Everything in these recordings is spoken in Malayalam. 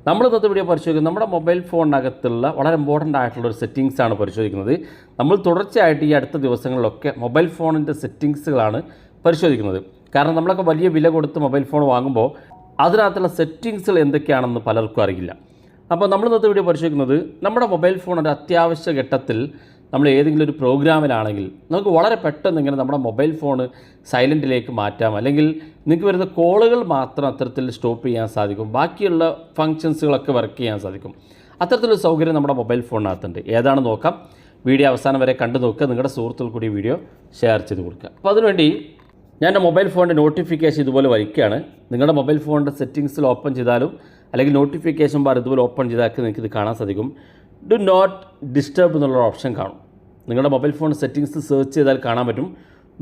നമ്മൾ ഇന്നത്തെ വീഡിയോ പരിശോധിക്കുന്നത് നമ്മുടെ മൊബൈൽ ഫോണിനകത്തുള്ള വളരെ ഇമ്പോർട്ടൻ്റ് ആയിട്ടുള്ള ഒരു സെറ്റിങ്സാണ് പരിശോധിക്കുന്നത്. നമ്മൾ തുടർച്ചയായിട്ട് ഈ അടുത്ത ദിവസങ്ങളിലൊക്കെ മൊബൈൽ ഫോണിൻ്റെ സെറ്റിങ്സുകളാണ് പരിശോധിക്കുന്നത്. കാരണം നമ്മളൊക്കെ വലിയ വില കൊടുത്ത് മൊബൈൽ ഫോൺ വാങ്ങുമ്പോൾ അതിനകത്തുള്ള സെറ്റിങ്സുകൾ എന്തൊക്കെയാണെന്ന് പലർക്കും അറിയില്ല. അപ്പോൾ നമ്മൾ ഇന്നത്തെ വീഡിയോ പരിശോധിക്കുന്നത് നമ്മുടെ മൊബൈൽ ഫോൺ ഒരു അത്യാവശ്യ ഘട്ടത്തിൽ നമ്മൾ ഏതെങ്കിലും ഒരു പ്രോഗ്രാമിലാണെങ്കിൽ നമുക്ക് വളരെ പെട്ടെന്ന് ഇങ്ങനെ നമ്മുടെ മൊബൈൽ ഫോൺ സൈലൻറ്റിലേക്ക് മാറ്റാം, അല്ലെങ്കിൽ നിങ്ങൾക്ക് വരുന്ന കോളുകൾ മാത്രം അത്തരത്തിൽ സ്റ്റോപ്പ് ചെയ്യാൻ സാധിക്കും, ബാക്കിയുള്ള ഫങ്ഷൻസുകളൊക്കെ വർക്ക് ചെയ്യാൻ സാധിക്കും. അത്തരത്തിലൊരു സൗകര്യം നമ്മുടെ മൊബൈൽ ഫോണിനകത്തുണ്ട്. ഏതാണെന്ന് നോക്കാം. വീഡിയോ അവസാനം വരെ കണ്ടു നോക്കുക. നിങ്ങളുടെ സുഹൃത്തുക്കൾ കൂടി വീഡിയോ ഷെയർ ചെയ്ത് കൊടുക്കുക. അപ്പോൾ അതിനുവേണ്ടി ഞാൻ എൻ്റെ മൊബൈൽ ഫോണിൻ്റെ നോട്ടിഫിക്കേഷൻ ഇതുപോലെ വയ്ക്കുകയാണ്. നിങ്ങളുടെ മൊബൈൽ ഫോണിൻ്റെ സെറ്റിങ്സിൽ ഓപ്പൺ ചെയ്താലും അല്ലെങ്കിൽ നോട്ടിഫിക്കേഷൻ ബാർ ഇതുപോലെ ഓപ്പൺ ചെയ്താൽ നിങ്ങൾക്കിത് കാണാൻ സാധിക്കും. ഡു നോട്ട് ഡിസ്റ്റർബ് എന്നുള്ള ഓപ്ഷൻ കാണും. നിങ്ങളുടെ മൊബൈൽ ഫോൺ സെറ്റിങ്സ് സെർച്ച് ചെയ്താൽ കാണാൻ പറ്റും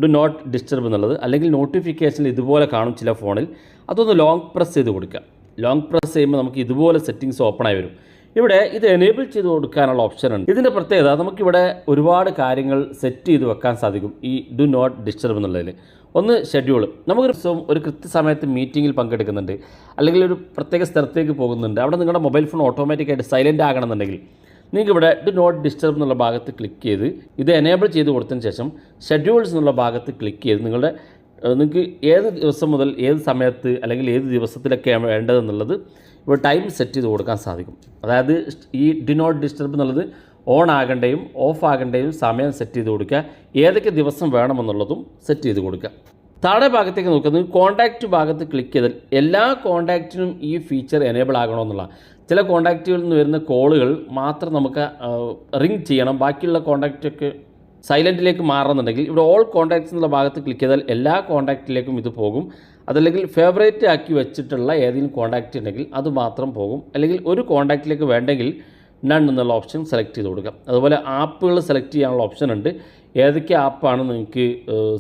ഡു നോട്ട് ഡിസ്റ്റർബ് എന്നുള്ളത്. അല്ലെങ്കിൽ നോട്ടിഫിക്കേഷനിൽ ഇതുപോലെ കാണും ചില ഫോണിൽ. അതൊന്ന് ലോങ് പ്രസ് ചെയ്ത് കൊടുക്കുക. ലോങ് പ്രസ് ചെയ്യുമ്പോൾ നമുക്ക് ഇതുപോലെ സെറ്റിങ്സ് ഓപ്പണായി വരും. ഇവിടെ ഇത് എനേബിൾ ചെയ്ത് കൊടുക്കാനുള്ള ഓപ്ഷൻ ഉണ്ട്. ഇതിൻ്റെ പ്രത്യേകത നമുക്കിവിടെ ഒരുപാട് കാര്യങ്ങൾ സെറ്റ് ചെയ്ത് വെക്കാൻ സാധിക്കും ഈ ഡു നോട്ട് ഡിസ്റ്റർബ് എന്നുള്ളതിൽ. ഒന്ന് ഷെഡ്യൂൾ. നമുക്കൊരു ദിവസവും ഒരു കൃത്യസമയത്ത് മീറ്റിങ്ങിൽ പങ്കെടുക്കുന്നുണ്ട്, അല്ലെങ്കിൽ ഒരു പ്രത്യേക സ്ഥലത്തേക്ക് പോകുന്നുണ്ട്, അവിടെ നിങ്ങളുടെ മൊബൈൽ ഫോൺ ഓട്ടോമാറ്റിക്കായിട്ട് സൈലൻ്റ് ആകണമെന്നുണ്ടെങ്കിൽ നിങ്ങൾക്ക് ഇവിടെ ഡു നോട്ട് ഡിസ്റ്റർബ് എന്നുള്ള ഭാഗത്ത് ക്ലിക്ക് ചെയ്ത് ഇത് എനേബിൾ ചെയ്ത് കൊടുത്തതിന് ശേഷം ഷെഡ്യൂൾസ് എന്നുള്ള ഭാഗത്ത് ക്ലിക്ക് ചെയ്ത് നിങ്ങൾക്ക് ഏത് ദിവസം മുതൽ ഏത് സമയത്ത് അല്ലെങ്കിൽ ഏത് ദിവസത്തിലൊക്കെയാണ് വേണ്ടതെന്നുള്ളത് ഇവിടെ ടൈം സെറ്റ് ചെയ്ത് കൊടുക്കാൻ സാധിക്കും. അതായത് ഈ ഡു നോട്ട് ഡിസ്റ്റർബ് എന്നുള്ളത് ഓൺ ആകേണ്ടയും ഓഫ് ആകേണ്ടയും സമയം സെറ്റ് ചെയ്ത് കൊടുക്കുക. ഏതൊക്കെ ദിവസം വേണമെന്നുള്ളതും സെറ്റ് ചെയ്ത് കൊടുക്കുക. താഴെ ഭാഗത്തേക്ക് നോക്കുന്നത് കോൺടാക്റ്റ് ഭാഗത്ത് ക്ലിക്ക് ചെയ്താൽ എല്ലാ കോൺടാക്റ്റിനും ഈ ഫീച്ചർ എനേബിൾ ആകണമെന്നുള്ള. ചില കോൺടാക്റ്റുകളിൽ നിന്ന് വരുന്ന കോളുകൾ മാത്രം നമുക്ക് റിംഗ് ചെയ്യണം, ബാക്കിയുള്ള കോൺടാക്റ്റൊക്കെ സൈലൻറ്റിലേക്ക് മാറണമെന്നുണ്ടെങ്കിൽ ഇവിടെ ഓൾ കോൺടാക്ട്സ് എന്നുള്ള ഭാഗത്ത് ക്ലിക്ക് ചെയ്താൽ എല്ലാ കോൺടാക്റ്റിലേക്കും ഇത് പോകും. അതല്ലെങ്കിൽ ഫേവറേറ്റ് ആക്കി വെച്ചിട്ടുള്ള ഏതെങ്കിലും കോൺടാക്റ്റ് ഉണ്ടെങ്കിൽ അത് മാത്രം പോകും. അല്ലെങ്കിൽ ഒരു കോൺടാക്റ്റിലേക്ക് വേണ്ടെങ്കിൽ നൺ എന്നുള്ള ഓപ്ഷൻ സെലക്ട് ചെയ്ത് കൊടുക്കാം. അതുപോലെ ആപ്പുകൾ സെലക്ട് ചെയ്യാനുള്ള ഓപ്ഷൻ ഉണ്ട്. ഏതൊക്കെ ആപ്പാണ് നിങ്ങൾക്ക്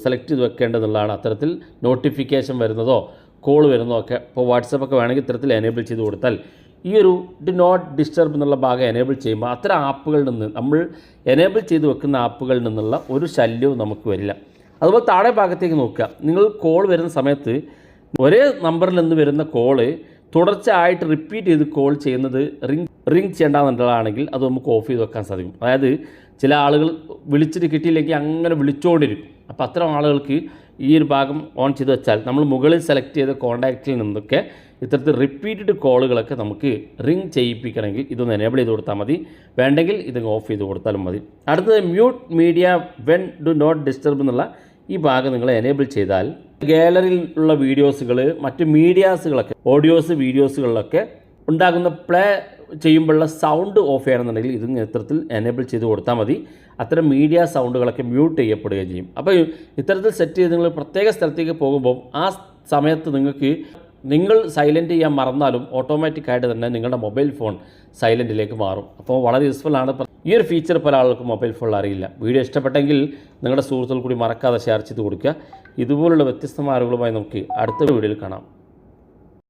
സെലക്ട് ചെയ്ത് വെക്കേണ്ടതെന്നുള്ളതാണ്. അത്തരത്തിൽ നോട്ടിഫിക്കേഷൻ വരുന്നതോ കോൾ വരുന്നതോ ഒക്കെ ഇപ്പോൾ വാട്സപ്പൊക്കെ വേണമെങ്കിൽ ഇത്തരത്തിൽ എനേബിൾ ചെയ്ത് കൊടുത്താൽ ഈ ഒരു ഡു നോട്ട് ഡിസ്റ്റർബ് എന്നുള്ള ഭാഗം എനേബിൾ ചെയ്യുമ്പോൾ അത്തരം ആപ്പുകളിൽ നിന്ന് നമ്മൾ എനേബിൾ ചെയ്ത് വെക്കുന്ന ആപ്പുകളിൽ നിന്നുള്ള ഒരു ശല്യവും നമുക്ക് വരില്ല. അതുപോലെ താഴെ ഭാഗത്തേക്ക് നോക്കുക. നിങ്ങൾ കോൾ വരുന്ന സമയത്ത് ഒരേ നമ്പറിൽ നിന്ന് വരുന്ന കോള് തുടർച്ചയായിട്ട് റിപ്പീറ്റ് ചെയ്ത് കോൾ ചെയ്യുന്നത് റിംഗ് ചെയ്യേണ്ടതെന്നുള്ളതാണെങ്കിൽ അത് നമുക്ക് ഓഫ് ചെയ്ത് വെക്കാൻ സാധിക്കും. അതായത് ചില ആളുകൾ വിളിച്ചിട്ട് കിട്ടിയില്ലെങ്കിൽ അങ്ങനെ വിളിച്ചുകൊണ്ടിരിക്കും. അപ്പോൾ അത്തരം ആളുകൾക്ക് ഈ ഒരു ഭാഗം ഓൺ ചെയ്ത് വെച്ചാൽ നമ്മൾ മുകളിൽ സെലക്ട് ചെയ്ത കോൺടാക്റ്റിൽ നിന്നൊക്കെ ഇത്തരത്തിൽ റിപ്പീറ്റഡ് കോളുകളൊക്കെ നമുക്ക് റിംഗ് ചെയ്യിപ്പിക്കണമെങ്കിൽ ഇതൊന്ന് എനേബിൾ ചെയ്ത് കൊടുത്താൽ മതി. വേണ്ടെങ്കിൽ ഇത് ഓഫ് ചെയ്ത് കൊടുത്താലും മതി. അടുത്തത് mute media when do not disturb എന്നുള്ള ഈ ഭാഗം നിങ്ങൾ എനേബിൾ ചെയ്താൽ ഗാലറിയിൽ ഉള്ള വീഡിയോസുകൾ മറ്റ് മീഡിയാസുകളൊക്കെ ഓഡിയോസ് വീഡിയോസുകളിലൊക്കെ ഉണ്ടാകുന്ന പ്ലേ ചെയ്യുമ്പോഴുള്ള സൗണ്ട് ഓഫ് ചെയ്യണമെന്നുണ്ടെങ്കിൽ ഇത് ഇത്തരത്തിൽ എനേബിൾ ചെയ്ത് കൊടുത്താൽ മതി. അത്തരം മീഡിയ സൗണ്ടുകളൊക്കെ മ്യൂട്ട് ചെയ്യപ്പെടുകയും ചെയ്യും. അപ്പോൾ ഇത്തരത്തിൽ സെറ്റ് ചെയ്ത് നിങ്ങൾ പ്രത്യേക സ്ഥലത്തേക്ക് പോകുമ്പോൾ ആ സമയത്ത് നിങ്ങൾ സൈലൻറ്റ് ചെയ്യാൻ മറന്നാലും ഓട്ടോമാറ്റിക്കായിട്ട് തന്നെ നിങ്ങളുടെ മൊബൈൽ ഫോൺ സൈലൻറ്റിലേക്ക് മാറും. അപ്പോൾ വളരെ യൂസ്ഫുള്ളാണ്. ഈ ഒരു ഫീച്ചർ പല ആൾക്കും മൊബൈൽ ഫോണിൽ അറിയില്ല. വീഡിയോ ഇഷ്ടപ്പെട്ടെങ്കിൽ നിങ്ങളുടെ സുഹൃത്തുക്കൾ കൂടി മറക്കാതെ ഷെയർ ചെയ്ത് കൊടുക്കുക. ഇതുപോലുള്ള വ്യത്യസ്തമായ അറിവുകളുമായി നമുക്ക് അടുത്ത വീഡിയോയിൽ കാണാം.